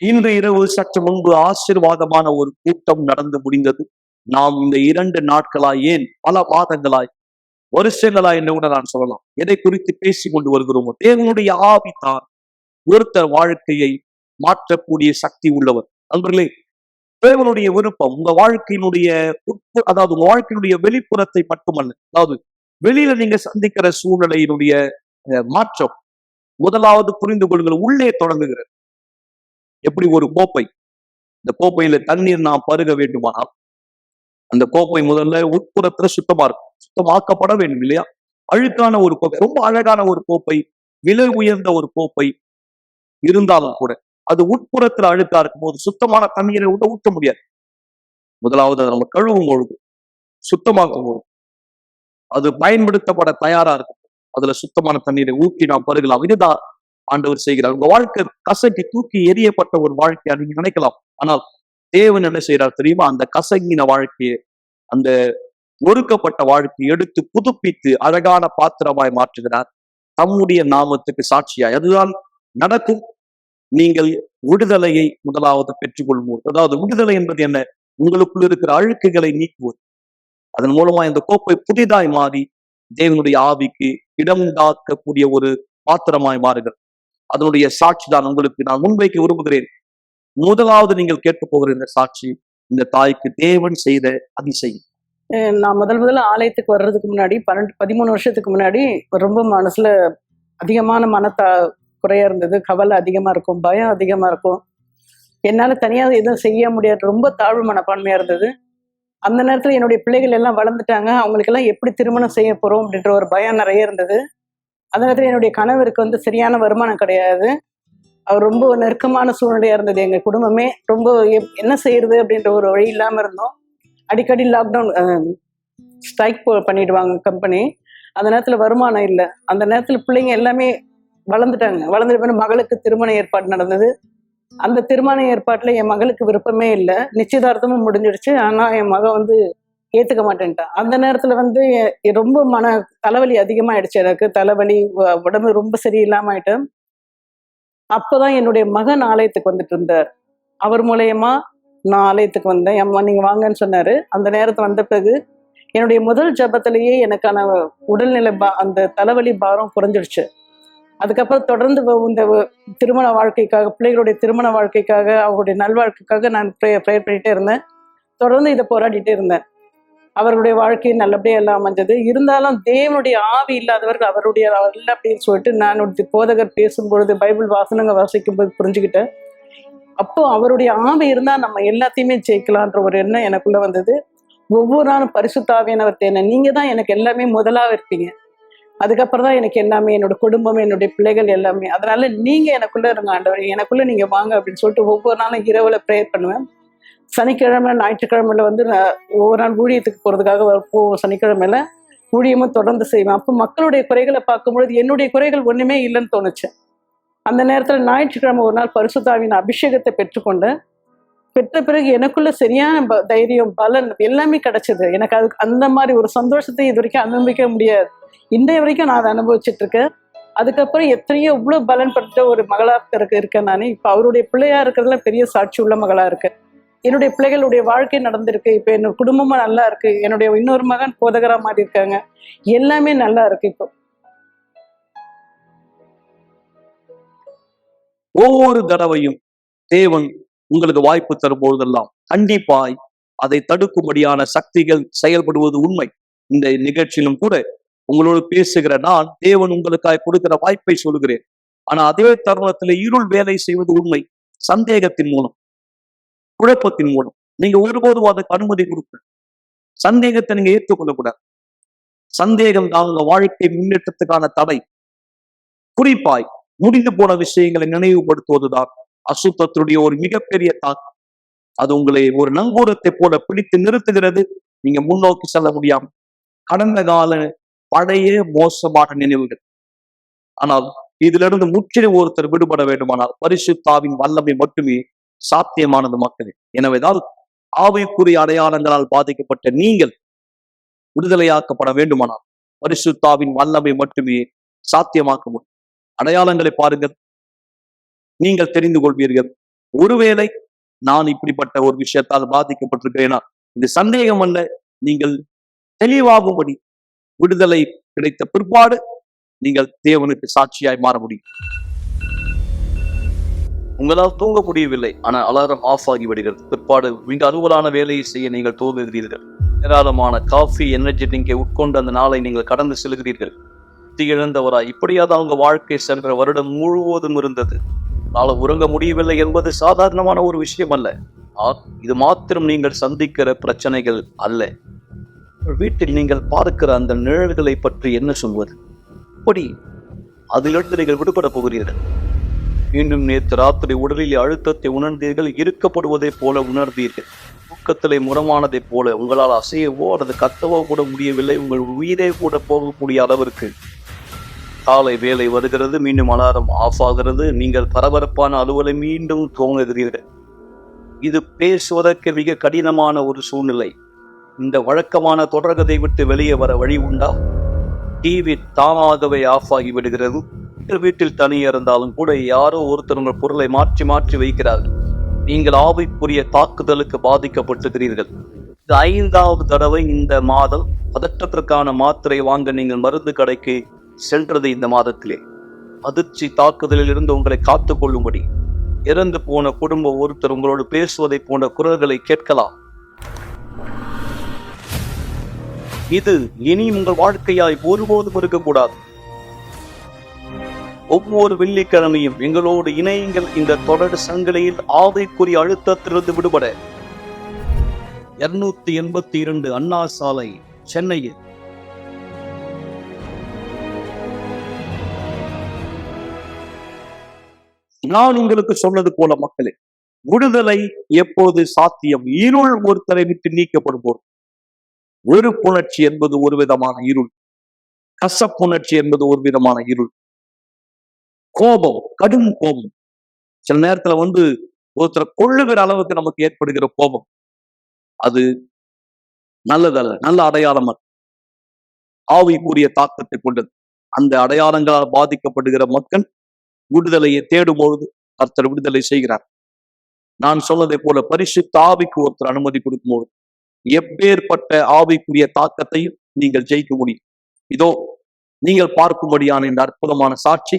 இன்று இரவு சற்று முன்பு ஆசீர்வாதமான ஒரு கூட்டம் நடந்து முடிந்தது. நாம் இந்த 2 நாட்களாய், ஏன் பல மாதங்களாய், வருஷங்களாய் என்று கூட நான் சொல்லலாம், எதை குறித்து பேசிக் கொண்டு வருகிறோமோ, தேவனுடைய ஆவிதான் ஒருத்தர் வாழ்க்கையை மாற்றக்கூடிய சக்தி உள்ளவர். நண்பர்களே, தேவனுடைய விருப்பம் உங்க வாழ்க்கையினுடைய அதாவது உங்க வாழ்க்கையினுடைய வெளிப்புறத்தை மட்டுமல்ல, அதாவது வெளியில நீங்க சந்திக்கிற சூழ்நிலையினுடைய மாற்றம் முதலாவது புரிந்து கொள்ளுங்கள், உள்ளே தொடங்குகிறது. எப்படி ஒரு கோப்பை, இந்த கோப்பையில தண்ணீர் நாம் பருக வேண்டுமானால் அந்த கோப்பை முதல்ல உட்புறத்துல சுத்தமா இருக்கும், சுத்தமாக்கப்பட வேண்டும் இல்லையா? அழுக்கான ஒரு கோப்பை, ரொம்ப அழகான ஒரு கோப்பை, விலை உயர்ந்த ஒரு கோப்பை இருந்தாலும் கூட அது உட்புறத்துல அழுக்கா இருக்கும் போது சுத்தமான தண்ணீரை ஊற்ற முடியாது. முதலாவது அதை நம்ம கழுவும் பொழுது, சுத்தமாக்கும் போது, அது பயன்படுத்தப்பட தயாரா இருக்கும், அதுல சுத்தமான தண்ணீரை ஊற்றி நாம் பருகலாம். இதுதான் ஆண்டவர் செய்கிறார். உங்க வாழ்க்கை கசக்கி தூக்கி எரியப்பட்ட ஒரு வாழ்க்கையா நீங்க நினைக்கலாம். ஆனால் தேவன் என்ன செய்யறார் தெரியுமா? அந்த கசங்கின வாழ்க்கையை, அந்த ஒடுக்கப்பட்ட வாழ்க்கையை எடுத்து புதுப்பித்து அழகான பாத்திரமாய் மாற்றுகிறார், தம்முடைய நாமத்துக்கு சாட்சியாய். அதுதான் நடக்கும். நீங்கள் விடுதலையை முதலாவது பெற்றுக்கொள்வோம். அதாவது விடுதலை என்பது என்ன? உங்களுக்குள் இருக்கிற அழுக்குகளை நீக்குவது. அதன் மூலமா இந்த கோப்பை புதிதாய் மாறி தேவனுடைய ஆவிக்கு இடம் உண்டாக்கக்கூடிய ஒரு பாத்திரமாய் மாறுகிறது. அதனுடைய சாட்சி தான் உங்களுக்கு நான் முன்வைக்க விரும்புகிறேன். முதலாவது நீங்கள் கேட்க போகிற இந்த சாட்சி, இந்த தாய்க்கு தேவன் செய்த அதிசயம். நான் முதல்ல ஆலயத்துக்கு வர்றதுக்கு முன்னாடி 13 வருஷத்துக்கு முன்னாடி ரொம்ப மனசுல அதிகமான குறையா இருந்தது. கவலை அதிகமா இருக்கும், பயம் அதிகமா இருக்கும். என்னால தனியாக எதுவும் செய்ய முடியாது, ரொம்ப தாழ்வு மனப்பான்மையா இருந்தது. அந்த நேரத்துல என்னுடைய பிள்ளைகள் எல்லாம் வளர்ந்துட்டாங்க, அவங்களுக்கெல்லாம் எப்படி திருமணம் செய்ய போறோம் அப்படின்ற ஒரு பயம் நிறைய இருந்தது. அந்த நேரத்துல என்னுடைய கணவருக்கு சரியான வருமானம் கிடையாது. அவர் ரொம்ப நெருக்கமான சூழ்நிலையா இருந்தது. எங்க குடும்பமே ரொம்ப என்ன செய்யறது அப்படின்ற ஒரு வழி இல்லாம இருந்தோம். அடிக்கடி லாக்டவுன் ஸ்ட்ரைக் பண்ணிடுவாங்க கம்பெனி. அந்த நேரத்துல வருமானம் இல்லை. அந்த நேரத்துல பிள்ளைங்க எல்லாமே வளர்ந்துட்டாங்க. வளர்ந்துட்டு மகளுக்கு திருமண ஏற்பாடு நடந்தது. அந்த திருமண ஏற்பாட்டுல என் மகளுக்கு விருப்பமே இல்லை. நிச்சயதார்த்தமும் முடிஞ்சிடுச்சு. ஆனா என் மகன் ஏத்துக்க மாட்டேன்ட்டான். அந்த நேரத்துல ரொம்ப தலைவலி அதிகமாயிடுச்சு. எனக்கு தலைவலி, உடம்பு ரொம்ப சரியில்லாம ஆயிட்டேன். அப்பதான் என்னுடைய மகன் ஆலயத்துக்கு வந்துட்டு இருந்தார். அவர் மூலயமா நான் ஆலயத்துக்கு வந்தேன். அம்மா நீங்க வாங்கன்னு சொன்னாரு. அந்த நேரத்தை வந்த பிறகு என்னுடைய முதல் ஜபத்திலேயே எனக்கான உடல்நிலை அந்த தலைவலி பாரம் குறைஞ்சிடுச்சு. அதுக்கப்புறம் தொடர்ந்து இந்த திருமண வாழ்க்கைக்காக, பிள்ளைகளுடைய திருமண வாழ்க்கைக்காக, அவங்களுடைய நல்வாழ்க்கைக்காக நான் ப்ரேயர் பண்ணிட்டே இருந்தேன். தொடர்ந்து இதை போராடிட்டே இருந்தேன். அவர்களுடைய வாழ்க்கை நல்லபடியா எல்லாம் அமைஞ்சது. இருந்தாலும் தேவனுடைய ஆவி இல்லாதவர்கள் அவருடைய இல்லை அப்படின்னு சொல்லிட்டு நான் ஒரு போதகர் பேசும்பொழுது, பைபிள் வாசனங்க வாசிக்கும் போது புரிஞ்சுக்கிட்டேன். அப்போ அவருடைய ஆவி இருந்தா நம்ம எல்லாத்தையுமே ஜெயிக்கலான்ற ஒரு எண்ணம் எனக்குள்ள வந்தது. ஒவ்வொரு நாளும் பரிசுத்த ஆவியானவர் தேவை, நீங்க தான் எனக்கு எல்லாமே முதலாக இருப்பீங்க, அதுக்கப்புறம் தான் எனக்கு எல்லாமே, என்னோட குடும்பம், என்னுடைய பிள்ளைகள் எல்லாமே. அதனால நீங்க எனக்குள்ள இருங்க ஆண்டவர், எனக்குள்ள நீங்க வாங்க அப்படின்னு சொல்லிட்டு ஒவ்வொரு நாளும் இரவுல ப்ரேயர் பண்ணுவேன். சனிக்கிழமை ஞாயிற்றுக்கிழமையில நான் ஒவ்வொரு நாள் ஊழியத்துக்கு போறதுக்காக போவோம். சனிக்கிழமையில ஊழியமும் தொடர்ந்து செய்வேன். அப்போ மக்களுடைய குறைகளை பார்க்கும்பொழுது என்னுடைய குறைகள் ஒண்ணுமே இல்லைன்னு தோணுச்சு. அந்த நேரத்துல ஞாயிற்றுக்கிழமை ஒரு நாள் பரிசுத்த ஆவியின் அபிஷேகத்தை பெற்றுக்கொண்டேன். பெற்ற பிறகு எனக்குள்ள சரியான தைரியம், பலன் எல்லாமே கிடைச்சது. எனக்கு அது அந்த மாதிரி ஒரு சந்தோஷத்தை இது வரைக்கும் அனுபவிக்க முடியாது. இன்றைய வரைக்கும் நான் அதை அனுபவிச்சுட்டு இருக்கேன். அதுக்கப்புறம் எத்தனையோ இவ்வளவு பலன் பெற்ற ஒரு மகளா இருக்கேன் நான். இப்ப அவருடைய பிள்ளையா இருக்கிறதுல பெரிய சாட்சி உள்ள மகளா இருக்கேன். என்னுடைய பிள்ளைகளுடைய வாழ்க்கை நடந்திருக்கு. இப்ப என்னோட குடும்பமும் நல்லா இருக்கு. என்னுடைய இன்னொரு மகன் போதகரா மாதிரி இருக்காங்க. எல்லாமே நல்லா இருக்கு. இப்போ ஒவ்வொரு தடவையும் தேவன் உங்களுக்கு வாய்ப்பு தரும் பொழுதெல்லாம் கண்டிப்பாய் அதை தடுக்கும்படியான சக்திகள் செயல்படுவது உண்மை. இந்த நிகழ்ச்சியிலும் கூட உங்களோடு பேசுகிற நான் தேவன் உங்களுக்காக கொடுக்கிற வாய்ப்பை சொல்கிறேன். ஆனா அதே தருணத்துல இருள் வேலை செய்வது உண்மை. சந்தேகத்தின் மூலம், குழப்பத்தின் மூலம் நீங்க ஒருபோதும் அதுக்கு அனுமதி கொடுக்க, சந்தேகத்தை நீங்க ஏற்றுக்கொள்ளக்கூடாது. சந்தேகம் தான் உங்க வாழ்க்கை முன்னேற்றத்துக்கான தடை. குறிப்பாய் முடிந்து போன விஷயங்களை நினைவுபடுத்துவதுதான் அசுத்தத்தினுடைய ஒரு மிகப்பெரிய தாக்கம். அது உங்களை ஒரு நங்கூரத்தை போல பிடித்து நிறுத்துகிறது. நீங்க முன்னோக்கி செல்ல முடியாம, கடந்த கால பழைய மோசமான நினைவுகள். ஆனால் இதிலிருந்து முற்றிலும் ஒருத்தர் விடுபட வேண்டுமானால் பரிசுத்தாவின் வல்லமை மட்டுமே சாத்தியமானது மக்களே. எனவேதான் ஆவிக்குரிய அடையாளங்களால் பாதிக்கப்பட்ட நீங்கள் விடுதலையாக்கப்பட வேண்டுமானால் பரிசுத்தாவின் வல்லமை மட்டுமே சாத்தியமாக்க முடியும். அடையாளங்களை பாருங்கள், நீங்கள் தெரிந்து கொள்வீர்கள். ஒருவேளை நான் இப்படிப்பட்ட ஒரு விஷயத்தால் பாதிக்கப்பட்டிருக்கிறேனா, இது சந்தேகம் அல்ல. நீங்கள் தெளிவாகும்படி விடுதலை கிடைத்த பிற்பாடு நீங்கள் தேவனுக்கு சாட்சியாய் மாற முடியும். உங்களால் தூங்க முடியவில்லை, ஆனால் அலாரம் ஆஃப் ஆகி விடுகிறது. பிற்பாடு மிக அலுவலான வேலையை செய்ய நீங்கள் தோன்றுகிறீர்கள். ஏராளமான காஃபி, எனர்ஜி ட்ரிங்கை உட்கொண்டு அந்த நாளை நீங்கள் கடந்து செல்கிறீர்கள். இழந்தவராய் இப்படியாவது அவங்க வாழ்க்கை சென்ற வருடம் முழுவதும் இருந்தது. நாளை உறங்க முடியவில்லை என்பது சாதாரணமான ஒரு விஷயம் அல்ல. இது மாத்திரம் நீங்கள் சந்திக்கிற பிரச்சனைகள் அல்ல. வீட்டில் நீங்கள் பார்க்கிற அந்த நிழல்களை பற்றி என்ன சொல்வது? அப்படி அதிலிருந்து நீங்கள் விடுபட போகிறீர்கள். மீண்டும் நேற்று ராத்திரி உடலில் அழுத்தத்தை உணர்ந்தீர்கள், இருக்கப்படுவதை போல உணர்ந்தீர்கள். தூக்கத்திலே முரமானதை போல உங்களால் அசையவோ அல்லது கத்தவோ கூட முடியவில்லை. உங்கள் உயிரே கூட போகக்கூடிய அளவிற்கு காலை வேலை வருகிறது, மீண்டும் அலாரம் ஆஃப் ஆகிறது. நீங்கள் பரபரப்பான அலுவலை மீண்டும் துவங்குகிறீர்கள். இது பேசுவதற்கு மிக கடினமான ஒரு சூழ்நிலை. இந்த வழக்கமான தொடர்கதை விட்டு வெளியே வர வழி உண்டா? டிவி தானாகவே ஆஃப் ஆகி விடுகிறது. வீட்டில் தனியே இருந்தாலும் கூட யாரோ ஒருத்தர் உங்கள் பொருளை மாற்றி மாற்றி வைக்கிறார்கள். நீங்கள் ஆவிக்குரிய தாக்குதலுக்கு பாதிக்கப்பட்டிருக்கிறீர்கள். இது 5வது தடவை இந்த மாதம் பதற்றத்திற்கான மாத்திரை வாங்க நீங்கள் மருந்து கடைக்கு சென்றது. இந்த மாதத்திலே அதிர்ச்சி தாக்குதலில் இருந்து உங்களை காத்துக் கொள்ளும்படி இறந்து போன குடும்ப ஒருத்தர் உங்களோடு பேசுவதை போன்ற குரல்களை கேட்கலாம். இது இனி உங்கள் வாழ்க்கையாய் ஒருபோதும் இருக்கக்கூடாது. ஒவ்வொரு வெள்ளிக்கிழமையும் எங்களோடு இணையுங்கள். இந்த தொடர் சங்கிலியில் ஆவிக்குரிய அழுத்தத்திலிருந்து விடுபட 282 அண்ணா சாலை, சென்னையில். நான் உங்களுக்கு சொன்னது போல மக்களே, விடுதலை எப்போது சாத்தியம்? இருள் ஒருத்தரை விட்டு நீக்கப்படும் போது. வெறுப்புணர்ச்சி என்பது ஒரு விதமான இருள், கசப்புணர்ச்சி என்பது ஒரு விதமான இருள், கோபம், கடும் கோபம், சில நேரத்துல ஒருத்தரை கொள்ளுகிற அளவுக்கு நமக்கு ஏற்படுகிற கோபம், அது நல்லதல்ல, நல்ல அடையாளம் அல்ல. ஆவிக்குரிய தாக்கத்தை கொண்டது. அந்த அடையாளங்களால் பாதிக்கப்படுகிற மக்கள் விடுதலையை தேடும் பொழுது கர்த்தர் விடுதலை செய்கிறார். நான் சொன்னதை போல பரிசுத்த ஆவிக்கு ஒருத்தர் அனுமதி கொடுக்கும்போது எப்பேற்பட்ட ஆவிக்குரிய தாக்கத்தையும் நீங்கள் ஜெயிக்க முடியும். இதோ நீங்கள் பார்க்கும்படியான இந்த அற்புதமான சாட்சி.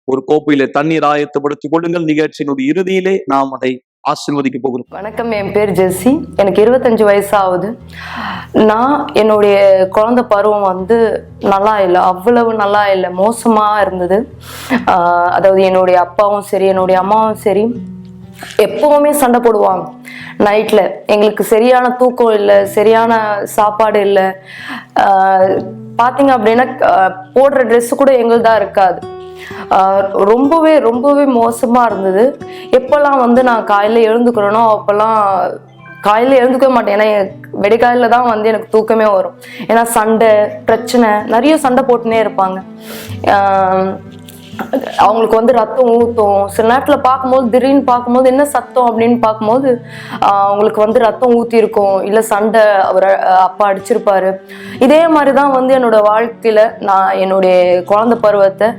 ஒரு கோப்பையில தண்ணீர் ஆயத்தப்படுத்திக் கொள்ளுங்கள். நிகழ்ச்சியினுடைய இறுதியிலே நாம் அதை ஆசீர்வதிக்க போகிறோம். வணக்கம், என் பேர் ஜெஸ்ஸி. எனக்கு 25 வயசு ஆகுது. நான் என்னுடைய குழந்தை பருவம் நல்லா இல்லை, அவ்வளவு நல்லா இல்லை, மோசமா இருந்தது. அதாவது என்னுடைய அப்பாவும் சரி என்னுடைய அம்மாவும் சரி எப்பவுமே சண்டை போடுவாங்க. நைட்ல எங்களுக்கு சரியான தூக்கம் இல்லை, சரியான சாப்பாடு இல்லை. பாத்தீங்க அப்படின்னா போடுற ட்ரெஸ் கூட எங்களுதான் இருக்காது. ரொம்பவே ரொம்பவே மோசமா இருந்தது. எப்பெல்லாம் நான் காலையில எழுந்துக்கிறேனோ அப்பெல்லாம் காலையில எழுந்துக்கவே மாட்டேன். ஏன்னா வெடிக்காயில தான் எனக்கு தூக்கமே வரும். ஏன்னா சண்டை பிரச்சனை, நிறைய சண்டை போட்டுனே இருப்பாங்க. அவங்களுக்கு ரத்தம் ஊத்தும். சில நேரத்துல பார்க்கும்போது திடீர்னு பார்க்கும்போது என்ன சத்தம் அப்படின்னு பார்க்கும்போது அவங்களுக்கு ரத்தம் ஊத்தி இருக்கும், இல்ல சண்டை அவர் அப்பா அடிச்சிருப்பாரு. இதே மாதிரிதான் என்னோட வாழ்க்கையில நான் என்னுடைய குழந்தை பருவத்தை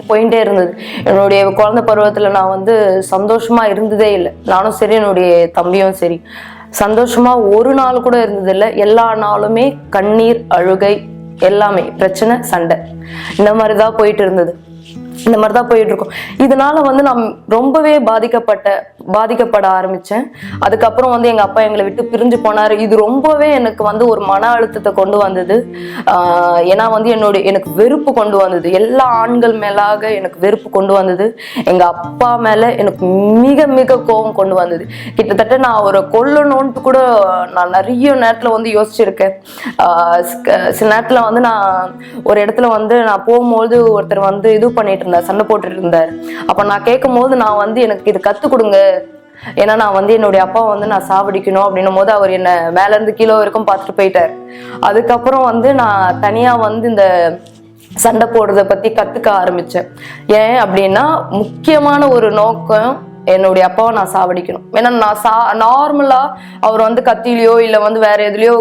போயிட்டே இருந்தது. என்னுடைய குழந்தை பருவத்துல நான் சந்தோஷமா இருந்ததே இல்லை. நானும் சரி என்னுடைய தம்பியும் சரி சந்தோஷமா ஒரு நாள் கூட இருந்ததில்லை. எல்லா நாளுமே கண்ணீர், அழுகை, எல்லாமே பிரச்சனை, சண்டை, இந்த மாதிரிதான் போயிட்டு இருந்தது. இந்த மாதிரிதான் போயிட்டு இருக்கும். இதனால நான் ரொம்பவே பாதிக்கப்பட ஆரம்பிச்சேன். அதுக்கப்புறம் எங்க அப்பா எங்களை விட்டு பிரிஞ்சு போனாரு. இது ரொம்பவே எனக்கு ஒரு மன அழுத்தத்தை கொண்டு வந்தது. ஏன்னா எனக்கு வெறுப்பு கொண்டு வந்தது. எல்லா ஆண்கள் மேலாக எனக்கு வெறுப்பு கொண்டு வந்தது. எங்க அப்பா மேல எனக்கு மிக மிக கோபம் கொண்டு வந்தது. கிட்டத்தட்ட நான் அவரை கொல்லணும்ட்டு கூட நான் நிறைய நேரத்துல யோசிச்சிருக்கேன். சில நேரத்துல நான் ஒரு இடத்துல நான் போகும்போது ஒருத்தர் இது பண்ணிட்டு இருந்தார், சண்டை போட்டுட்டு இருந்தார். அப்ப நான் கேட்கும் போது நான் எனக்கு இது கத்து கொடுங்க, ஏன்னா நான் என்னுடைய அப்பா நான் சாவடிக்கணும் அப்படின்னும் போது அவர் என்ன மேல இருந்து கீழே வரைக்கும் பார்த்துட்டு போயிட்டார். அதுக்கப்புறம் நான் தனியா இந்த சண்டை போடுறத பத்தி கத்துக்க ஆரம்பிச்சேன். ஏன் அப்படின்னா முக்கியமான ஒரு நோக்கம் என்னுடைய அப்பாவை நான் சாவடிக்கணும். ஏன்னா நான் நார்மலா அவர் கத்திலையோ இல்ல வேற எதுலயோ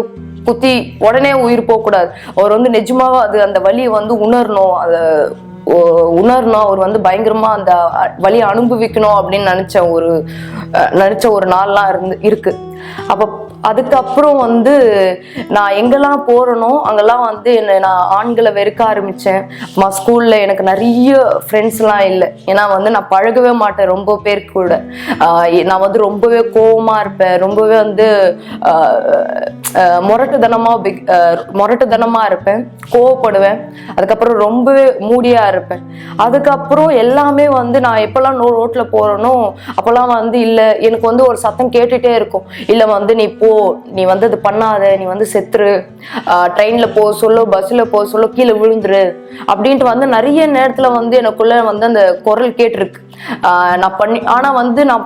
குத்தி உடனே உயிர் போக கூடாது. அவர் நிஜமாவா அந்த வலியை உணரணும், அதை உணரணும், அவர் வந்து பயங்கரமா அந்த வலியை அனுபவிக்கணும் அப்படின்னு நினைச்ச ஒரு நாள்லாம் இருக்கு. அப்ப அதுக்கப்புறம் வந்து நான் எங்கெல்லாம் போறேனோ அங்கெல்லாம் வந்து நான் ஆண்களை வெறுக்க ஆரம்பிச்சேன். ஸ்கூல்ல எனக்கு நிறைய ஃப்ரெண்ட்ஸ் எல்லாம் இல்லை. ஏன்னா வந்து நான் பழகவே மாட்டேன் ரொம்ப பேருக்கு கூட. நான் வந்து ரொம்பவே கோவமா இருப்பேன், ரொம்பவே வந்து முரட்டுத்தனமா இருப்பேன், கோவப்படுவேன். அதுக்கப்புறம் ரொம்பவே மூடியா இருப்பேன். அதுக்கப்புறம் எல்லாமே வந்து நான் எப்பெல்லாம் ரோட்ல போறேனோ அப்பெல்லாம் வந்து இல்ல, எனக்கு வந்து ஒரு சத்தம் கேட்டுட்டே இருக்கும், இல்ல வந்து நீ வந்து அது பண்ணாத, நீ வந்து செத்துரு, ட்ரெயின்ல போக சொல்ல, பஸ்ல போக சொல்ல கீழே விழுந்துரு அப்படின்ட்டு வந்து நிறைய நேரத்துல வந்து எனக்குள்ள வந்து அந்த குரல் கேட்டிருக்கு. ஆனா வந்து நான்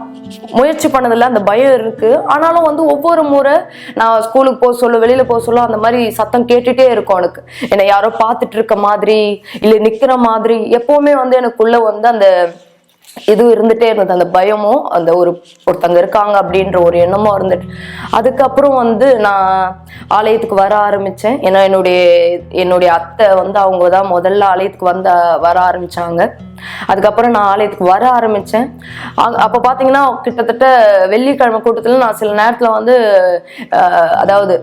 முயற்சி பண்ணதில்ல, அந்த பயம் இருக்கு. ஆனாலும் வந்து ஒவ்வொரு முறை நான் ஸ்கூலுக்கு போக சொல்ல, வெளியில போக சொல்ல அந்த மாதிரி சத்தம் கேட்டுட்டே இருக்கும். எனக்கு என்னை யாரோ பார்த்துட்டு இருக்க மாதிரி இல்ல நிக்கிற மாதிரி எப்பவுமே வந்து எனக்குள்ள வந்து அந்த இது இருந்துட்டே இருந்தது, அந்த பயமும் அந்த ஒருத்தங்க இருக்காங்க அப்படின்ற ஒரு எண்ணமும் இருந்துட்டு. அதுக்கப்புறம் வந்து நான் ஆலயத்துக்கு வர ஆரம்பிச்சேன். ஏன்னா என்னுடைய அத்தை வந்து அவங்க தான் முதல்ல ஆலயத்துக்கு வர ஆரம்பிச்சாங்க. அதுக்கப்புறம் நான் ஆலயத்துக்கு வர ஆரம்பிச்சேன். அப்ப பாத்தீங்கன்னா கிட்டத்தட்ட வெள்ளிக்கிழமை கூட்டத்துல நான் சில நேரத்துல வந்து அதாவது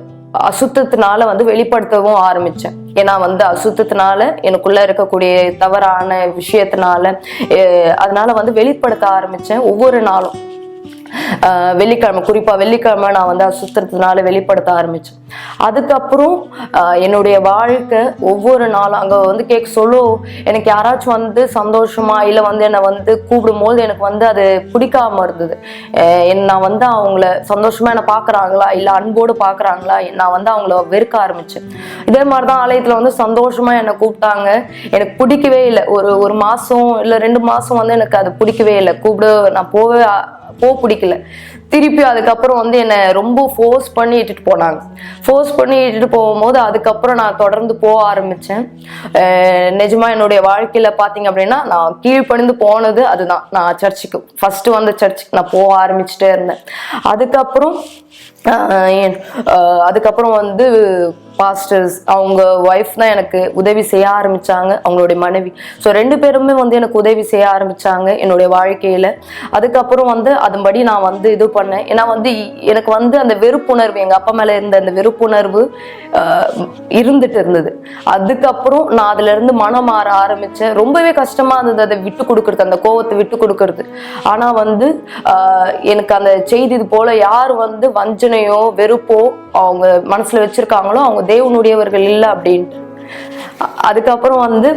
அசுத்தத்தினால வந்து வெளிப்படுத்தவும் ஆரம்பிச்சேன். ஏன்னா வந்து அசுத்தத்தினால எனக்குள்ள இருக்கக்கூடிய தவறான விஷயத்தினால அதனால வந்து வெளிப்படுத்த ஆரம்பிச்சேன் ஒவ்வொரு நாளும். வெள்ளிக்கிழமை, குறிப்பா வெள்ளிக்கிழமை நான் வந்து அசுத்தத்தினால வெளிப்படுத்த ஆரம்பிச்சேன். அதுக்கப்புறம் என்னுடைய வாழ்க்கை ஒவ்வொரு நாளும் அங்க வந்து கேட்க சொல்ல, எனக்கு யாராச்சும் வந்து சந்தோஷமா இல்ல வந்து என்னை வந்து கூப்பிடும் போது எனக்கு வந்து அது பிடிக்காம இருந்தது. நான் வந்து அவங்கள சந்தோஷமா என்னை பாக்குறாங்களா இல்ல அன்போடு பாக்குறாங்களா, நான் வந்து அவங்கள வெறுக்க ஆரம்பிச்சேன். இதே மாதிரிதான் ஆலயத்துல வந்து சந்தோஷமா என்னை கூப்பிட்டாங்க, எனக்கு பிடிக்கவே இல்லை. ஒரு மாசம் இல்ல 2 மாசம் வந்து எனக்கு அது பிடிக்கவே இல்லை, நான் பிடிக்கல. திருப்பி அதுக்கப்புறம் வந்து என்னை ரொம்ப ஃபோர்ஸ் பண்ணி இட்டுட்டு போகும்போது அதுக்கப்புறம் நான் தொடர்ந்து போக ஆரம்பிச்சேன். நிஜமா என்னுடைய வாழ்க்கையில பாத்தீங்க அப்படின்னா நான் கீழ்ப்பணிந்து போனது அதுதான். நான் சர்ச்சுக்கு ஃபர்ஸ்ட் வந்த சர்ச்சுக்கு நான் போக ஆரம்பிச்சுட்டே இருந்தேன். அதுக்கப்புறம் வந்து பாஸ்டர்ஸ் அவங்க ஒய்ஃப் தான் எனக்கு உதவி செய்ய ஆரம்பிச்சாங்க, அவங்களுடைய மனைவி. ஸோ 2 பேருமே வந்து எனக்கு உதவி செய்ய ஆரம்பிச்சாங்க என்னுடைய வாழ்க்கையில. அதுக்கப்புறம் வந்து அதன்படி நான் வந்து இது பண்ணேன். ஏன்னா வந்து எனக்கு வந்து அந்த வெறுப்புணர்வு, எங்க அப்பா மேல இருந்த அந்த வெறுப்புணர்வு இருந்துட்டு இருந்தது. அதுக்கப்புறம் நான் அதுல இருந்து மனம் மாற ஆரம்பிச்சேன். ரொம்பவே கஷ்டமா இருந்தது அதை விட்டு கொடுக்கறது, அந்த கோவத்தை விட்டு கொடுக்கறது. ஆனா வந்து எனக்கு அந்த செய்தி இது போல யார் வந்து வஞ்சனையோ வெறுப்போ அவங்க மனசுல வச்சிருக்காங்களோ அவங்க தேவனுடையவர்கள் இல்லை அப்படின்ட்டு. அதுக்கப்புறம் வந்து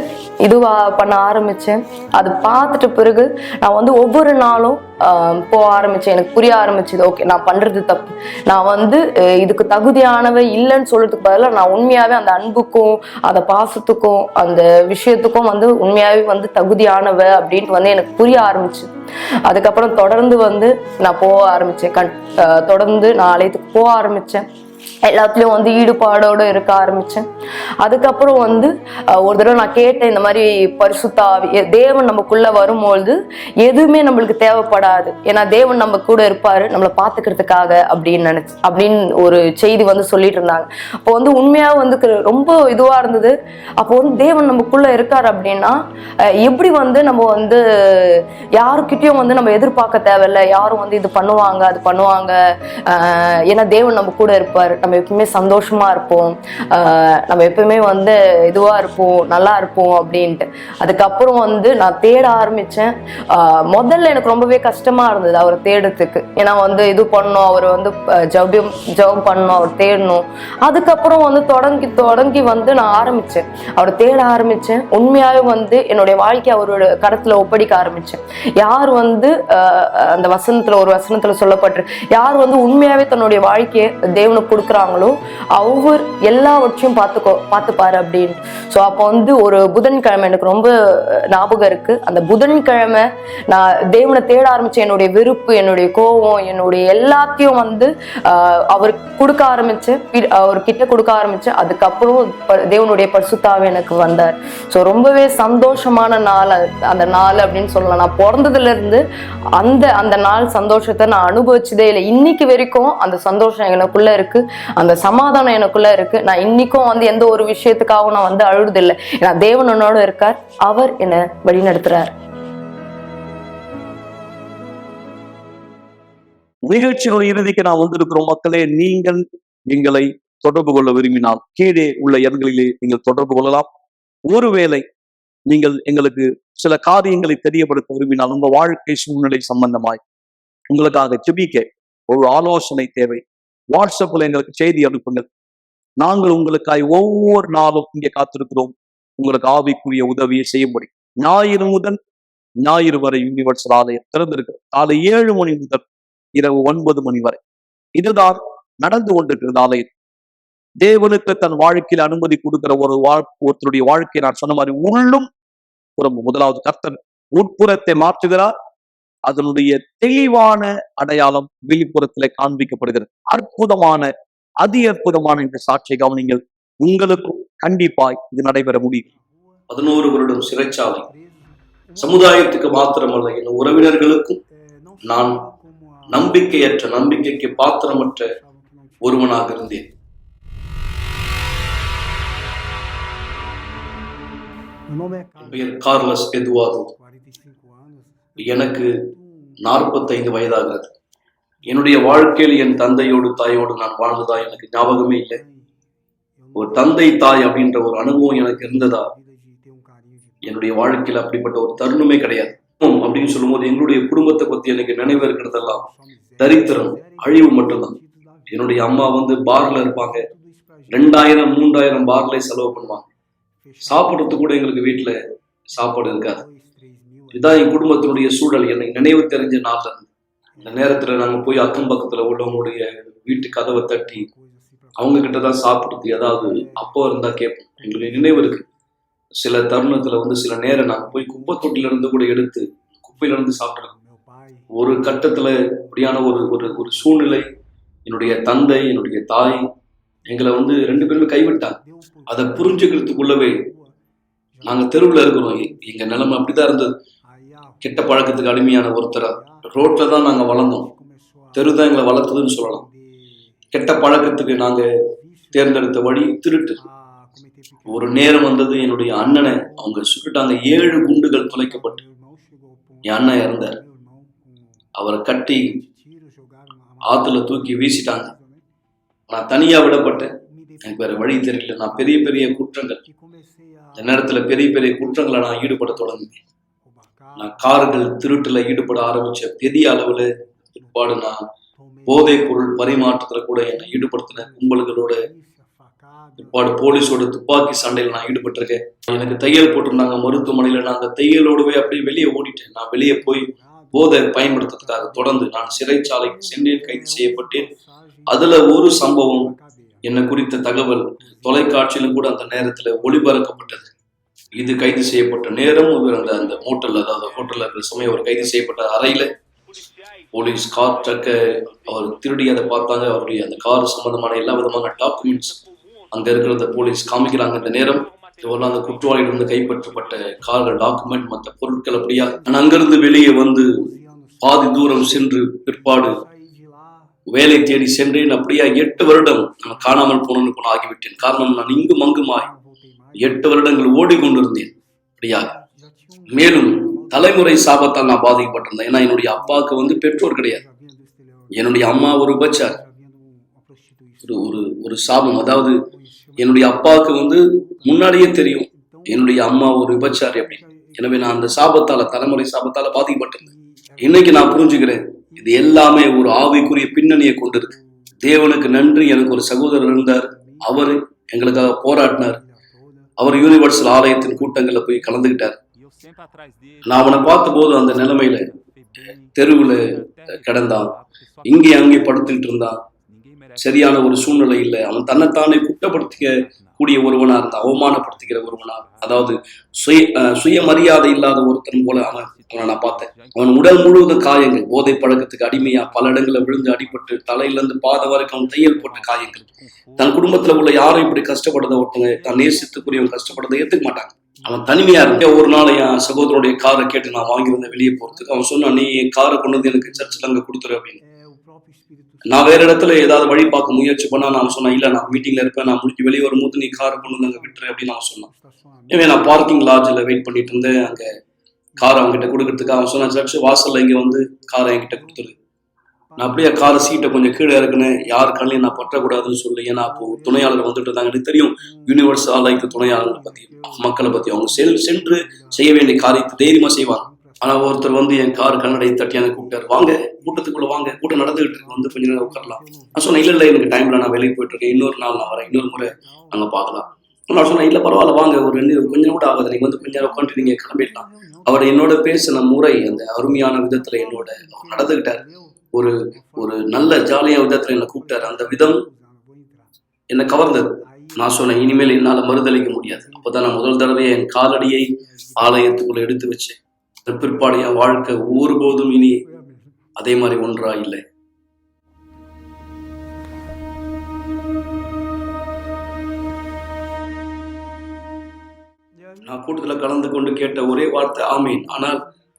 இதுவா பண்ண ஆரம்பிச்சேன். அது பார்த்துட்டு பிறகு நான் வந்து ஒவ்வொரு நாளும் போக ஆரம்பிச்சேன். எனக்கு புரிய ஆரம்பிச்சது, ஓகே நான் பண்றது தப்பு, நான் வந்து இதுக்கு தகுதியானவை இல்லைன்னு சொல்றதுக்கு பதிலாக நான் உண்மையாவே அந்த அன்புக்கும் அந்த பாசத்துக்கும் அந்த விஷயத்துக்கும் வந்து உண்மையாவே வந்து தகுதியானவ அப்படின்ட்டு வந்து எனக்கு புரிய ஆரம்பிச்சு. அதுக்கப்புறம் தொடர்ந்து வந்து நான் போக ஆரம்பிச்சேன். தொடர்ந்து நான் ஆலயத்துக்கு போக ஆரம்பிச்சேன். எல்லாத்துலயும் வந்து ஈடுபாடோட இருக்க ஆரம்பிச்சேன். அதுக்கப்புறம் வந்து ஒரு தடவை நான் கேட்டேன், இந்த மாதிரி பரிசுத்த ஆவி தேவன் நமக்குள்ள வரும்பொழுது எதுவுமே நம்மளுக்கு தேவைப்படாது, ஏன்னா தேவன் நம்ம கூட இருப்பாரு நம்மளை பாத்துக்கிறதுக்காக அப்படின்னு ஒரு செய்தி வந்து சொல்லிட்டு இருந்தாங்க. அப்போ வந்து உண்மையா வந்து ரொம்ப இதுவா இருந்தது. அப்போ வந்து தேவன் நமக்குள்ள இருக்காரு அப்படின்னா எப்படி வந்து நம்ம வந்து யாருக்கிட்டையும் வந்து நம்ம எதிர்பார்க்க தேவையில்லை, யாரும் வந்து இது பண்ணுவாங்க அது பண்ணுவாங்க, ஏன்னா தேவன் நம்ம கூட இருப்பாரு, நம்ம எப்பவுமே சந்தோஷமா இருப்போம், நம்ம எப்பவுமே வந்து இதுவா இருப்போம், நல்லா இருப்போம் அப்படின்ட்டு. அதுக்கப்புறம் வந்து நான் தேட ஆரம்பிச்சேன். முதல்ல எனக்கு ரொம்பவே கஷ்டமா இருந்தது அவரை தேடுறதுக்கு. ஏன்னா வந்து இது பண்ணணும், அவர் வந்து ஜெபம் பண்ணணும், அவர் தேடணும். அதுக்கப்புறம் வந்து தொடங்கி வந்து நான் ஆரம்பிச்சேன், அவரை தேட ஆரம்பிச்சேன். உண்மையாவே வந்து என்னுடைய வாழ்க்கை அவரோட கருத்துல ஒப்படைக்க ஆரம்பிச்சேன். யார் வந்து அந்த ஒரு வசனத்துல சொல்லப்பட்டு யார் வந்து உண்மையாவே தன்னுடைய வாழ்க்கையை தேவனுக்கு கொடுக்குறாங்களோ அவர் எல்லாவற்றையும் பார்த்துப்பாரு அப்படின்னு. ஸோ அப்போ வந்து ஒரு புதன்கிழமை எனக்கு ரொம்ப ஞாபகம் இருக்கு. அந்த புதன்கிழமை நான் தேவனை தேட ஆரம்பிச்சேன். என்னுடைய வெறுப்பு, என்னுடைய கோபம், என்னுடைய எல்லாத்தையும் வந்து அவருக்கு கொடுக்க ஆரம்பிச்சேன், அவர்கிட்ட கொடுக்க ஆரம்பிச்சேன். அதுக்கப்புறம் தேவனுடைய பரிசுத்த ஆவி எனக்கு வந்தார். ஸோ ரொம்பவே சந்தோஷமான நாள் அந்த நாள் அப்படின்னு சொல்லலாம். நான் பிறந்ததுல இருந்து அந்த நாள் சந்தோஷத்தை நான் அனுபவிச்சதே இல்லை. இன்னைக்கு வரைக்கும் அந்த சந்தோஷம் எனக்குள்ள இருக்கு. அந்த சமாதானம் எனக்குள்ள இருக்கு. நான் இன்னைக்கும் வந்து எந்த ஒரு விஷயத்துக்காகவும் நான் வந்து அழுதுதில்லை. ஏன்னா தேவன் என்னோட இருக்கார், அவர் என்னை வழி நடத்துறார். நிகழ்ச்சியோட இறுதிக்கு நான் வந்திருக்கிறோம். மக்களே, நீங்கள் எங்களை தொடர்பு கொள்ள விரும்பினால் கீழே உள்ள எண்களிலே நீங்கள் தொடர்பு கொள்ளலாம். ஒருவேளை நீங்கள் எங்களுக்கு சில காரியங்களை தெரியப்படுத்த விரும்பினால், உங்க வாழ்க்கை சூழ்நிலை சம்பந்தமாய் உங்களுக்காக ஜெபிக்க ஒரு ஆலோசனை தேவை, வாட்ஸ்அப்ல எங்களுக்கு செய்தி அனுப்புங்கள். நாங்கள் உங்களுக்காய் ஒவ்வொரு நாளும் இங்கே காத்திருக்கிறோம், உங்களுக்கு ஆவிக்குரிய உதவியை செய்யும்படி. ஞாயிறு முதல் ஞாயிறு வரை யூனிவர்சல் ஆலயம் திறந்திருக்கிறது. காலை 7 மணி முதல் இரவு 9 மணி வரை. இதுதான் நடந்து கொண்டிருக்கிறது ஆலயம். தேவனுக்கு தன் வாழ்க்கையில் அனுமதி கொடுக்கிற ஒருத்தருடைய வாழ்க்கையை நான் சொன்ன மாதிரி உள்ளும் புறமும். முதலாவது, கர்த்தர் உட்புறத்தை மாற்றுகிறார். அதனுடைய தெளிவான அடையாளம் வெளிப்புறத்திலே காண்பிக்கப்படுகிறது. அற்புதமான, அதி அற்புதமான இந்த சாட்சியை கவனிங்கள். உங்களுக்கும் கண்டிப்பாய் இது நடைபெற முடியும். 11 வருடம் சிறைச்சாலை சமுதாயத்துக்கு மாத்திரமல்ல, என் உறவினர்களுக்கும் நான் நம்பிக்கைக்கு பாத்திரமற்ற ஒருவனாக இருந்தேன். பெயர் கார்லஸ் எதுவாதோ. எனக்கு 45 வயதாகிறது. என்னுடைய வாழ்க்கையில் என் தந்தையோடு தாயோடு நான் வாழ்ந்ததா எனக்கு ஞாபகமே இல்லை. ஒரு தந்தை தாய் அப்படின்ற ஒரு அனுபவம் எனக்கு இருந்ததா? என்னுடைய வாழ்க்கையில் அப்படிப்பட்ட ஒரு தருணமே கிடையாது. அப்படின்னு சொல்லும் போது எங்களுடைய குடும்பத்தை பத்தி எனக்கு நினைவு இருக்கிறதெல்லாம் தரித்திரம், அழிவு மட்டும்தான். என்னுடைய அம்மா வந்து பார்ல இருப்பாங்க. 2000-3000 பார்ல செலவு பண்ணுவாங்க. சாப்பிடுறதுக்கு கூட எங்களுக்கு வீட்டுல சாப்பாடு இருக்காது. இதுதான் என் குடும்பத்தினுடைய சூழல். எனக்கு நினைவு தெரிஞ்ச நாள். இந்த நேரத்துல நாங்க போய் அக்கம் பக்கத்துல உள்ளவங்களுடைய வீட்டு கதவை தட்டி அவங்க கிட்டதான் சாப்பிடுறது ஏதாவது அப்போ இருந்தா கேட்போம். எங்களுடைய நினைவு இருக்கு. சில தருணத்துல வந்து சில நேரம் நாங்க போய் குப்பை தொட்டில இருந்து கூட எடுத்து குப்பையில இருந்து சாப்பிடுறோம். ஒரு கட்டத்துல அப்படியான ஒரு சூழ்நிலை. என்னுடைய தந்தை, என்னுடைய தாய் எங்களை வந்து 2 பேருமே கைவிட்டாங்க. அதை புரிஞ்சுக்கிறதுக்குள்ளவே நாங்க தெருவுல இருக்கிறோம். எங்க நிலைமை அப்படிதான் இருந்தது. கெட்ட பழக்கத்துக்கு அடிமையான ஒருத்தரா ரோட்ல தான் நாங்க வளர்ந்தோம். தெரு தான் எங்களை வளர்த்ததுன்னு சொல்லலாம். கெட்ட பழக்கத்துக்கு நாங்க தேர்ந்தெடுத்த வழி திருட்டு. ஒரு நேரம் வந்தது, என்னுடைய அண்ணனை அவங்க சுட்டுட்டாங்க. 7 குண்டுகள் துளைக்கப்பட்டு என் அண்ணன் இறந்தார். அவரை கட்டி ஆத்துல தூக்கி வீசிட்டாங்க. நான் தனியா விடப்பட்டேன். எனக்கு வேற வழி தெரியல. நான் பெரிய பெரிய குற்றங்கள், இந்த நேரத்துல பெரிய பெரிய குற்றங்களை நான் ஈடுபட தொடங்கினேன். நான் கார்கள் திருட்டுல ஈடுபட ஆரம்பிச்ச பெரிய அளவுல. பிற்பாடு நான் போதைப் பொருள் பரிமாற்றத்துல கூட என்னை ஈடுபடுத்தின கும்பல்களோட, பிற்பாடு போலீஸோட துப்பாக்கி சண்டையில நான் ஈடுபட்டிருக்கேன். எனக்கு தையல் போட்டிருந்தாங்க மருத்துவமனையில. நான் அந்த தையலோடவே அப்படியே வெளியே ஓடிட்டேன். நான் வெளியே போய் போதை பயன்படுத்துறதுக்காக தொடர்ந்து நான் சிறைச்சாலைக்கு சென்றேன், கைது செய்யப்பட்டேன். அதுல ஒரு சம்பவம், என்னை குறித்த தகவல் தொலைக்காட்சியிலும் கூட அந்த நேரத்துல ஒளிபரப்பப்பட்டது. இது கைது செய்யப்பட்ட நேரம் அந்த மோட்டல், அதாவது ஹோட்டல்ல இருக்கிற சமயம் அவர் கைது செய்யப்பட்ட அறையில போலீஸ் கார் ட்ரக்க அவர் திருடி அதை பார்த்தாங்க. அவருடைய அந்த கார் சம்பந்தமான எல்லா விதமான டாக்குமெண்ட்ஸ் அங்க இருக்கிறத போலீஸ் காமிக்கிறாங்க. இந்த நேரம் அந்த குற்றவாளியிலிருந்து கைப்பற்றப்பட்ட கார்கள், டாக்குமெண்ட், மற்ற பொருட்கள் அப்படியா. நான் அங்கிருந்து வெளியே வந்து பாதி தூரம் சென்று பிற்பாடு வேலை தேடி சென்றேன். அப்படியா 8 வருடம் நான் காணாமல் போனேன்னு ஆகிவிட்டேன். காரணம், நான் இங்கும் அங்குமாய் 8 வருடங்கள் ஓடிக்கொண்டிருந்தேன். அப்படியா மேலும் தலைமுறை சாபத்தால் நான் பாதிக்கப்பட்டிருந்தேன். ஏன்னா என்னுடைய அப்பாவுக்கு வந்து பெற்றோர் கிடையாது. என்னுடைய அம்மா ஒரு விபச்சார். ஒரு சாபம். அதாவது என்னுடைய அப்பாவுக்கு வந்து முன்னாடியே தெரியும் என்னுடைய அம்மா ஒரு விபச்சாரி அப்படின்னு. எனவே நான் அந்த சாபத்தால, தலைமுறை சாபத்தால பாதிக்கப்பட்டிருந்தேன். இன்னைக்கு நான் புரிஞ்சுக்கிறேன், இது எல்லாமே ஒரு ஆவிக்குரிய பின்னணியை கொண்டிருக்கு. தேவனுக்கு நன்றி, எனக்கு ஒரு சகோதரர் இருந்தார். அவரு எங்களுக்காக போராடினார். அவர் யூனிவர்சல் ஆலயத்தின் கூட்டங்கள்ல போய் கலந்துகிட்டார். நான் அவனை பார்த்த போது அந்த நிலைமையில தெருவுல கிடந்தான், இங்கே அங்கே படுத்துக்கிட்டு இருந்தான். சரியான ஒரு சூழ்நிலை இல்லை. அவன் தன்னைத்தானே குற்றப்படுத்திக்க கூடிய ஒருவனா இருந்தான், அவமானப்படுத்திக்கிற ஒருவனா. அதாவது சுயமரியாதை இல்லாத ஒருத்தன் போல அவனை நான் பார்த்தேன். அவன் உடல் முழுவதும் காயங்கள், போதை பழக்கத்துக்கு அடிமையா பல இடங்களை விழுந்து அடிபட்டு தலையில இருந்து பாதை வரைக்கும் அவன் தையல் போட்ட காயங்கள். தன் குடும்பத்துல உள்ள யாரும் இப்படி கஷ்டப்படுறத ஒருத்தங்க தான் நேசித்துக்குரியவன் கஷ்டப்படுறதை ஏத்துக்க மாட்டாங்க. அவன் தனிமையா இருக்க. ஒரு நாள் என் சகோதரனுடைய காரை கேட்டு நான் வாங்கியிருந்தேன் வெளியே போறதுக்கு. அவன் சொன்னான், நீ காரை கொண்டு வந்து எனக்கு சர்ச்சில் அங்க கொடுத்துரு அப்படின்னு. நான் வேற இடத்துல ஏதாவது வழி பார்க்க முயற்சி பண்ணா நான் சொன்னேன், இல்ல நான் மீட்டிங்ல இருப்பேன், நான் முடிச்சு வெளியே வரும்போது நீ காரை கொண்டு வந்து அங்க விட்டுரு அப்படின்னு நான் சொன்னான். எனவே நான் பார்க்கிங் லாட்ஜில் வெயிட் பண்ணிட்டு இருந்தேன். அங்க காரை அவங்ககிட்ட கொடுக்கறதுக்கு அவன் சொன்னான், சர்ச் வாசல்ல இங்க வந்து காரை என்கிட்ட கொடுத்துரு. நான் அப்படியே காரை சீட்டை கொஞ்சம் கீழே இருக்குன்னு யார் கண்ணையும் நான் பற்றக்கூடாதுன்னு சொல்லி, ஏன்னா அப்போ துணையாளர் வந்துட்டு இருந்தாங்க. எனக்கு தெரியும் யூனிவர்ஸ் ஆலைக்கு துணையாளர்களை பத்தி, மக்களை பத்தி, அவங்க சென்று செய்ய வேண்டிய காரியத்தை தைரியமா செய்வாங்க. ஆனா ஒருத்தர் வந்து என் கார் கண்ணடை தட்டி எனக்கு கூப்பிட்டாரு, வாங்க கூட்டத்துக்குள்ள வாங்க, கூட்டம் நடந்துகிட்டு இருக்கு, வந்து கொஞ்ச நேரம் உட்காரலாம். நான் சொன்னேன், இல்ல எனக்கு டைம்ல நான் வெளியே போயிட்டு இருக்கேன், இன்னொரு நாள் நான் வரேன், இன்னொரு முறை நாங்க பார்க்கலாம். நான் சொன்னேன், இல்ல பரவாயில்ல வாங்க, ஒரு கொஞ்சம் கூட ஆகாது, நீங்க வந்து கொஞ்ச நேரம் உட்காந்து நீங்க கிளம்பிடலாம். அவர் என்னோட பேசின முறை, அந்த அருமையான விதத்துல என்னோட நடந்துகிட்டார். ஒரு ஒரு நல்ல ஜாலியா விதத்துல என்னை கூப்பிட்டாரு. அந்த விதம் என்னை கவர்ந்தது. நான் சொன்னேன், இனிமேல் என்னால மறுதளிக்க முடியாது. அப்பதான் நான் முதல் தடவையை என் காலடியை ஆலயத்துக்குள்ள எடுத்து வச்சேன். பிற்பாடு என் வாழ்க்கை ஒருபோதும் இனி அதே மாதிரி ஒன்றா இல்லை. நான் கூட்டத்துல கலந்து கொண்டு கேட்ட ஒரே வார்த்தை ஆமீன். ஆனால்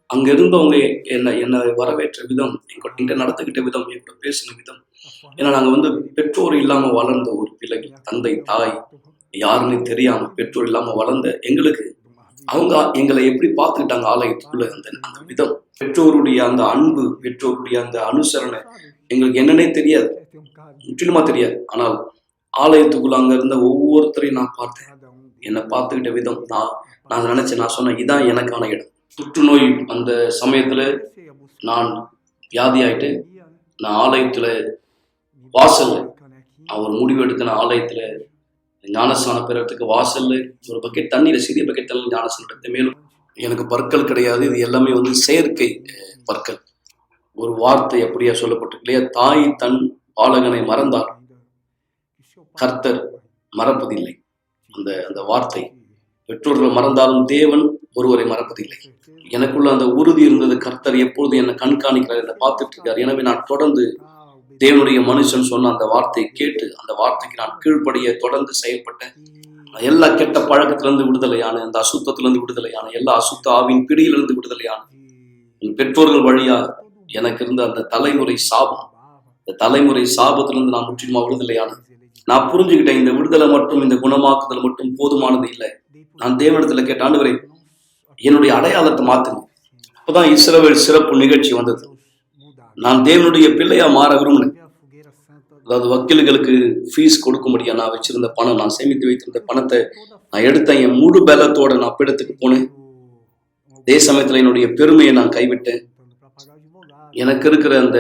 அங்க இருந்தவங்க என்னை வரவேற்ற விதம், என்கிட்ட நடந்துகிட்ட விதம், என்கிட்ட பேசின விதம், ஏன்னா நாங்க வந்து பெற்றோர் இல்லாம வளர்ந்த ஒரு பிள்ளைகள், தந்தை தாய் யாருன்னு தெரியாம பெற்றோர் இல்லாம வளர்ந்த எங்களுக்கு அவங்க எங்களை எப்படி பார்த்துக்கிட்டாங்க ஆலயத்துக்குள்ள, அந்த விதம், பெற்றோருடைய அந்த அன்பு, பெற்றோருடைய அந்த அனுசரணை எங்களுக்கு என்னன்னே தெரியாது, முற்றிலுமா தெரியாது. ஆனால் ஆலயத்துக்குள்ள அங்க இருந்த ஒவ்வொருத்தரையும் நான் பார்த்தேன். என்னை பார்த்துக்கிட்ட விதம், நான் நினைச்சேன், நான் சொன்னேன், இதான் எனக்கான இடம். புற்றுநோய் அந்த சமயத்துல நான் வியாதியாயிட்டு, நான் ஆலயத்துல வாசல்ல அவர் முடிவெடுத்த, நான் ஆலயத்துல ஞானஸ்தானம் பெறத்துக்கு வாசல்ல ஒரு பக்கெட் தண்ணீரை, சிறிய பக்கெட் தண்ணி ஞானஸ்தானம் எடுத்த. மேலும் எனக்கு பற்கள் கிடையாது, இது எல்லாமே வந்து செயற்கை பற்கள். ஒரு வார்த்தை அப்படியா சொல்லப்பட்டிருக்கு இல்லையா, தாய் தன் பாலகனை மறந்தார், கர்த்தர் மறப்பதில்லை. அந்த வார்த்தை, பெற்றோர்கள் மறந்தாலும் தேவன் ஒருவரை மறப்பதில்லை. எனக்குள்ள அந்த உறுதி இருந்தது, கர்த்தர் எப்பொழுது என்னை கண்காணிக்கிறார், என்னை பார்த்துட்டு இருக்கார். எனவே நான் தொடர்ந்து தேவனுடைய மனுஷன் சொன்ன அந்த வார்த்தையை கேட்டு, அந்த வார்த்தைக்கு நான் கீழ்ப்படிய தொடர்ந்து செயல்பட்டேன். எல்லா கெட்ட பழக்கத்திலிருந்து விடுதலையான, அந்த அசுத்தத்திலிருந்து விடுதலையான, எல்லா அசுத்த ஆவின் பிடியிலிருந்து விடுதலையான, என் பெற்றோர்கள் வழியா எனக்கு இருந்த அந்த தலைமுறை சாபம், இந்த தலைமுறை சாபத்திலிருந்து நான் முற்றிலுமா விடுதலையான. நான் புரிஞ்சுக்கிட்டேன், இந்த விடுதலை மட்டும், இந்த குணமாக்குதல் மட்டும் போதுமானது இல்லை. நான் தேவனிடத்துல கேட்ட, ஆண்டவரே என்னுடைய அடையாளத்தை மாத்துங்க. அப்பதான் இஸ்ரவேல் சிறப்பு நிகழ்ச்சி வந்தது. நான் தேவனுடைய பிள்ளையா மாற விரும்பினேன். அதாவது வக்கீல்களுக்கு ஃபீஸ் கொடுக்க முடியாது, நான் வச்சிருந்த பணம், நான் சேமித்து வைத்திருந்த பணத்தை நான் எடுத்தேன். என் முழு பலத்தோட நான் பிடத்துக்கு போனேன். அதே சமயத்துல என்னுடைய பெருமையை நான் கைவிட்டேன். எனக்கு இருக்கிற அந்த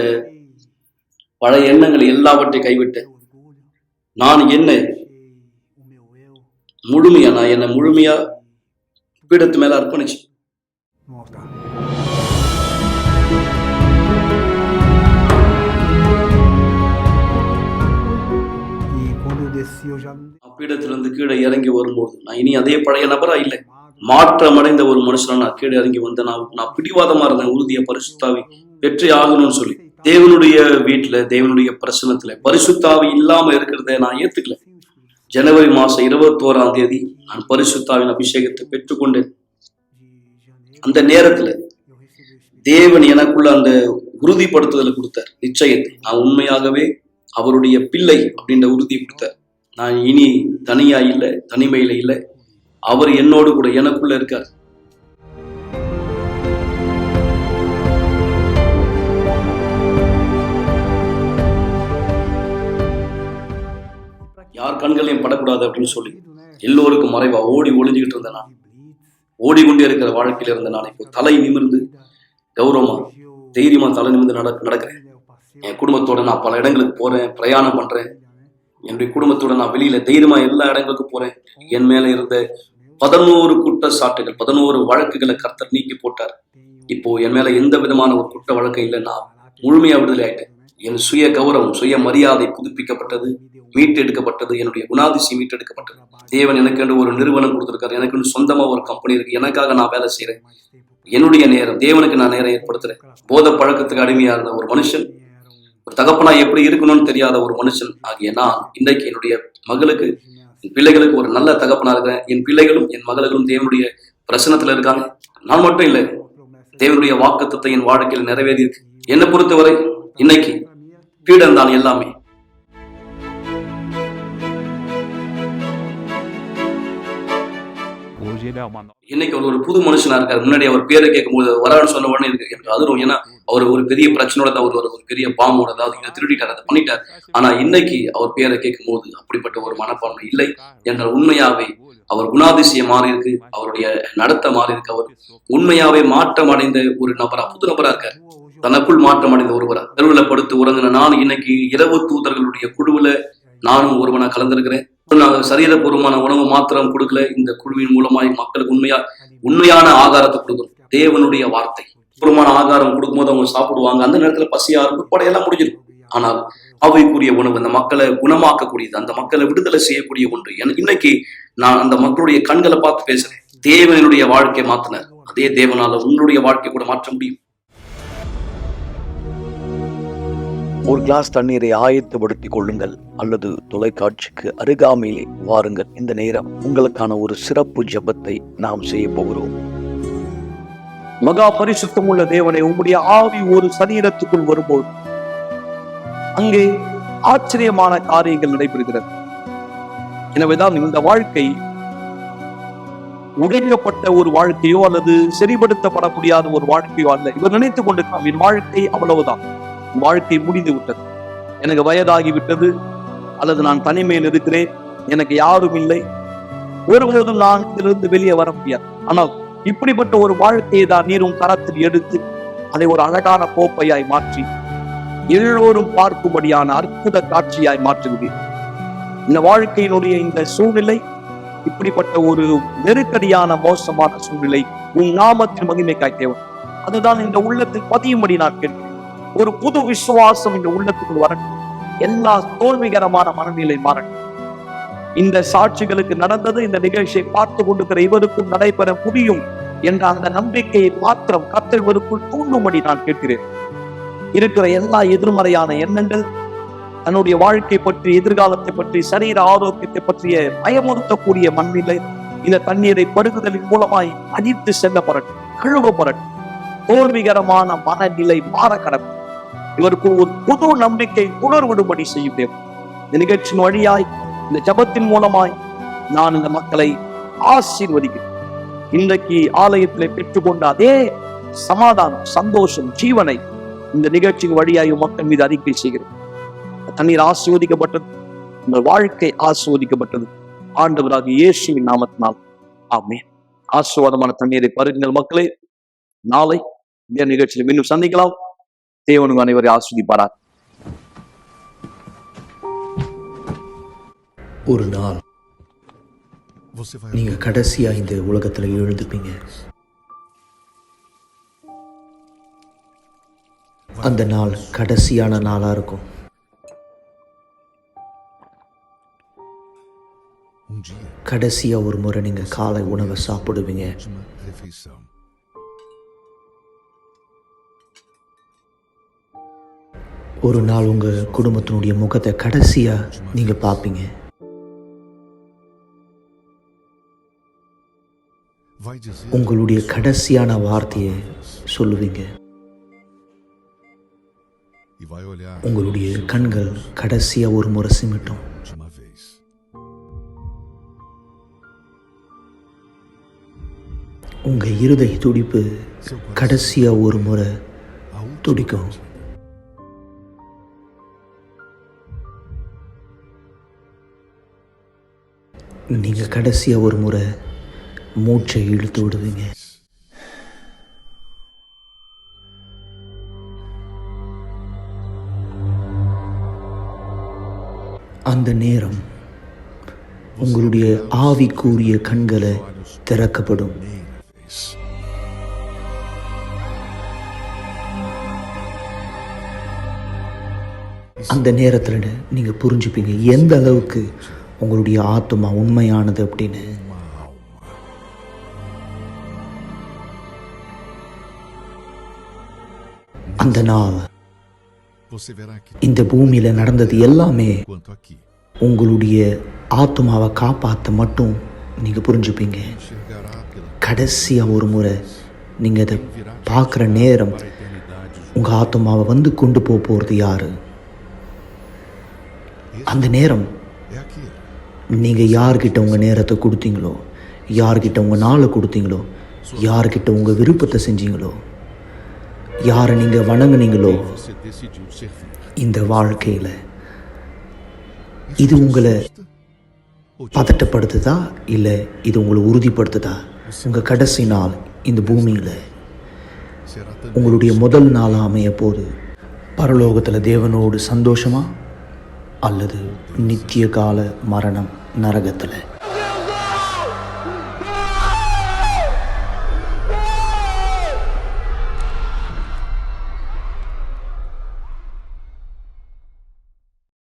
பழைய எண்ணங்களை எல்லாவற்றையும் கைவிட்டேன். நான் என்னை முழுமையா பீடத்து மேல அர்ப்பணிச்சு. பீடத்திலிருந்து கீழே இறங்கி வரும்போது நான் இனி அதே பழைய நபரா இல்லை, மாற்றம் அடைந்த ஒரு மனுஷனா நான் கீழே இறங்கி வந்தேன். நான் பிடிவாதமா இருந்தேன், உறுதியா பரிசுத்தாவி வெற்றி ஆகணும்னு சொல்லி. தேவனுடைய வீட்டுல, தேவனுடைய பிரசனத்துல பரிசுத்தாவி இல்லாம இருக்கிறத நான் ஏத்துக்கல. ஜனவரி மாசம் 21ஆம் தேதி நான் பரிசுத்தாவின் அபிஷேகத்தை பெற்றுக்கொண்டேன். அந்த நேரத்துல தேவன் எனக்குள்ள அந்த உறுதிப்படுத்துதலை கொடுத்தார், நிச்சயத்தை. நான் உண்மையாகவே அவருடைய பிள்ளை அப்படின்ற உறுதியை கொடுத்தார். நான் இனி தனியா இல்லை, தனிமையில இல்லை, அவர் என்னோடு கூட எனக்குள்ள இருக்கார். யார் கண்களையும் படக்கூடாது அப்படின்னு சொல்லி எல்லோருக்கும் மறைவா ஓடி ஒளிஞ்சுக்கிட்டு இருந்த நான், ஓடிக்கொண்டே இருக்கிற வாழ்க்கையில இருந்த நான் இப்போ தலை நிமிர்ந்து கௌரவமா தைரியமா தலை நிமிர்ந்து நடக்கிறேன். என் குடும்பத்தோட நான் பல இடங்களுக்கு போறேன், பிரயாணம் பண்றேன். என்னுடைய குடும்பத்தோட நான் வெளியில தைரியமா எல்லா இடங்களுக்கு போறேன். என் மேல இருந்த 11 குற்றச்சாட்டுகள், 11 வழக்குகளை கர்த்தர் நீக்கி போட்டார். இப்போ என் மேல எந்த விதமான ஒரு குற்ற வழக்கம் இல்லை. நான் முழுமையா விடுதலை ஆயிட்டேன். என் சுய கௌரவம், சுய மரியாதை புதுப்பிக்கப்பட்டது, மீட்டெடுக்கப்பட்டது. என்னுடைய குணாதிசயம் மீட்டெடுக்கப்பட்டது. தேவன் எனக்கு ஒரு நிறுவனம் கொடுத்திருக்காரு, எனக்கு சொந்தமா ஒரு கம்பெனி இருக்கு, எனக்காக நான் வேலை செய்யறேன். என்னுடைய நேரம், தேவனுக்கு நான் நேரம் ஏற்படுத்துறேன். போத பழக்கத்துக்கு அடிமையா இருந்த ஒரு மனுஷன், ஒரு தகப்பனா எப்படி இருக்கணும்னு தெரியாத ஒரு மனுஷன் ஆகிய நான் இன்றைக்கு என்னுடைய மகளுக்கு, என் பிள்ளைகளுக்கு ஒரு நல்ல தகப்பனா இருக்கிறேன். என் பிள்ளைகளும் என் மகளும் தேவனுடைய பிரசனத்துல இருக்காங்க. நான் மட்டும் இல்லை, தேவனுடைய வாக்குத்தத்தத்தை என் வாழ்க்கையில் நிறைவேறி இருக்கு. என்னை பொறுத்தவரை இன்னைக்கு பீடம் தான் எல்லாமே. இன்னைக்கு அவர் ஒரு புது மனுஷனா இருக்காரு. முன்னாடி அவர் பேரை கேட்கும் போது வரான்னு சொன்ன உடனே எனக்கு அதுவும், ஏன்னா அவர் ஒரு பெரிய பிரச்சனையோட தான் ஒரு பெரிய பாம்போட, அதாவது இதை திருடிட்டார், அதை பண்ணிட்டார். ஆனா இன்னைக்கு அவர் பேரை கேட்கும் போது அப்படிப்பட்ட ஒரு மனப்பான்மை இல்லை என்றால் உண்மையாவே அவர் குணாதிசயம் மாறி இருக்கு, அவருடைய நடத்த மாறி இருக்கு. அவர் உண்மையாவே மாற்றம் அடைந்த ஒரு நபரா, புது நபரா இருக்காரு. தனக்குள் மாற்றம் அடைந்த ஒருவரா, தெருவில் படுத்து உறங்கின நான் இன்னைக்கு இரவு தூதர்களுடைய குழுவுல நானும் ஒருவனா கலந்திருக்கிறேன். நாங்கள் சரீரபூர்வமான உணவு மாத்திரம் கொடுக்கல, இந்த குழுவின் மூலமாய் மக்களுக்கு உண்மையான ஆகாரத்தை கொடுக்கணும். தேவனுடைய வார்த்தை பூர்வமான ஆகாரம் கொடுக்கும்போது அவங்க சாப்பிடுவாங்க. அந்த நேரத்துல பசியாரும் உட்படையெல்லாம் முடிஞ்சிருக்கும். ஆனால் அவைக்குரிய உணவு அந்த மக்களை குணமாக்கக்கூடியது, அந்த மக்களை விடுதலை செய்யக்கூடிய ஒன்று. எனக்கு இன்னைக்கு நான் அந்த மக்களுடைய கண்களை பார்த்து பேசுறேன். தேவனுடைய வாழ்க்கை மாத்தினார், அதே தேவனால உங்களுடைய வாழ்க்கை கூட மாற்ற முடியும். ஒரு கிளாஸ் தண்ணீரை ஆயத்தப்படுத்திக் கொள்ளுங்கள் அல்லது தொலைக்காட்சிக்கு அருகாமையிலே வாருங்கள். இந்த நேரம் உங்களுக்கான ஒரு சிறப்பு ஜெபத்தை நாம் செய்ய போகிறோம். மகா பரிசுத்தம் உள்ள தேவனை, உம்முடைய ஆவி ஒரு சரீரத்துக்குள் வரும்போது அங்கே ஆச்சரியமான காரியங்கள் நடைபெறுகிறது. எனவேதான் இந்த வாழ்க்கை உடைக்கப்பட்ட ஒரு வாழ்க்கையோ அல்லது சரிபடுத்தப்பட முடியாத ஒரு வாழ்க்கையோ அல்ல. இவர் நினைத்துக் கொண்டிருக்கலாம் என் வாழ்க்கை அவ்வளவுதான், வாழ்க்கை முடிந்து விட்டது, எனக்கு வயதாகி விட்டது, அல்லது நான் தனிமையில் இருக்கிறேன், எனக்கு யாரும் இல்லை, ஒருபோதும் நான் இதிலிருந்து வெளியே வர முடியாது. ஆனால் இப்படிப்பட்ட ஒரு வாழ்க்கையை தான் நீரும் கரத்தில் எடுத்து அதை ஒரு அழகான கோப்பையாய் மாற்றி எல்லோரும் பார்க்கும்படியான அற்புத காட்சியாய் மாற்றுகிறீர். இந்த வாழ்க்கையினுடைய இந்த சூழ்நிலை, இப்படிப்பட்ட ஒரு நெருக்கடியான மோசமான சூழ்நிலை உன் நாமத்தின் மகிமைக்காய் தேவை. அதுதான் இந்த உள்ளத்தில் பதியும்படி நான் கேட்கிறேன். ஒரு புது விசுவாசம் இந்த உள்ளத்துக்குள் வரட்டும். எல்லா தோல்விகரமான மனநிலை மாறட்டும். இந்த சாட்சிகளுக்கு நடந்தது இந்த நிகழ்ச்சியை பார்த்து கொண்டிருக்கிற இவருக்கும் நடைபெற முடியும் என்ற அந்த நம்பிக்கையை மாத்திரம் கர்த்தர் இவருக்குள் தூண்டும்படி நான் கேட்கிறேன். இருக்கிற எல்லா எதிர்மறையான எண்ணங்கள், தன்னுடைய வாழ்க்கை பற்றி, எதிர்காலத்தை பற்றி, சரீர ஆரோக்கியத்தை பற்றிய பயமுறுத்தக்கூடிய மண்ணிலை இந்த தண்ணீரை பருகுதலின் மூலமாய் அழித்து செல்லப்படட்டும், கழுவப்படட்டும். தோல்விகரமான மனநிலை மாற கடக்கும். இவருக்கு ஒரு புது நம்பிக்கை உணர்விடும்படி செய்யும். இந்த நிகழ்ச்சியின் வழியாய், இந்த ஜபத்தின் மூலமாய் நான் இந்த மக்களை ஆசீர்வதிக்கிறேன். இன்றைக்கு ஆலயத்திலே பெற்றுக்கொண்ட அதே சமாதானம், சந்தோஷம், ஜீவனை இந்த நிகழ்ச்சியின் வழியாய் மக்கள் மீது அறிக்கை செய்கிறேன். தண்ணீர் ஆசீர்வதிக்கப்பட்டது, உங்கள் வாழ்க்கை ஆசீர்வதிக்கப்பட்டது. ஆண்டவராகிய இயேசுவின் நாமத்தினால் ஆமென். ஆசீர்வாதமான தண்ணீரை பருகுங்கள் மக்களே. நாளை இந்த நிகழ்ச்சியில் மீண்டும் சந்திக்கலாம். தேவனுக்கு அனைவரை ஆசீர்வதிப்பாரார். ஒரு நாள் நீங்க கடைசியா இந்த உலகத்துல எழுந்துப்பீங்க. அந்த நாள் கடைசியான நாளா இருக்கும். கடைசியா ஒரு முறை நீங்க காலை உணவை சாப்பிடுவீங்க. ஒரு நாள் உங்க குடும்பத்தினுடைய முகத்தை கடைசியா நீங்க பார்ப்பீங்க. உங்களுடைய கடைசியான வார்த்தையை சொல்லுவீங்க. உங்களுடைய கண்கள் கடைசியா ஒரு முறை சிமிட்டும். உங்க இருதய துடிப்பு கடைசியா ஒரு முறை துடிக்கும். நீங்க கடைசியா ஒரு முறை மூச்சை இழுத்து விடுவீங்க. அந்த நேரம் உங்களுடைய ஆவிக்குரிய கண்களை திறக்கப்படும். அந்த நேரத்தில் நீங்க புரிஞ்சுப்பீங்க எந்த அளவுக்கு உங்களுடைய ஆத்மா உண்மையானது அப்படின்னு. அந்த நாள் இந்த பூமியில நடந்தது எல்லாமே உங்களுடைய ஆத்மாவை காப்பாற்ற மட்டும் நீங்க புரிஞ்சுப்பீங்க. கடைசியா ஒரு முறை நீங்க அதை பார்க்குற நேரம் உங்க ஆத்மாவை வந்து கொண்டு போறது யாரு? அந்த நேரம் நீங்கள் யார்கிட்ட உங்கள் நேரத்தை கொடுத்தீங்களோ, யார்கிட்ட உங்கள் நாளை கொடுத்தீங்களோ, யார்கிட்ட உங்கள் விருப்பத்தை செஞ்சீங்களோ, யாரை நீங்கள் வணங்குனீங்களோ, இந்த வாழ்க்கையில் இது உங்களை பதட்டப்படுத்துதா இல்லை இது உங்களை உறுதிப்படுத்துதா? உங்கள் கடைசி நாள் இந்த பூமியில் உங்களுடைய முதல் நாளாக அமைய போது பரலோகத்தில் தேவனோடு சந்தோஷமா அல்லது நித்திய கால மரணம் நரகத்தில்?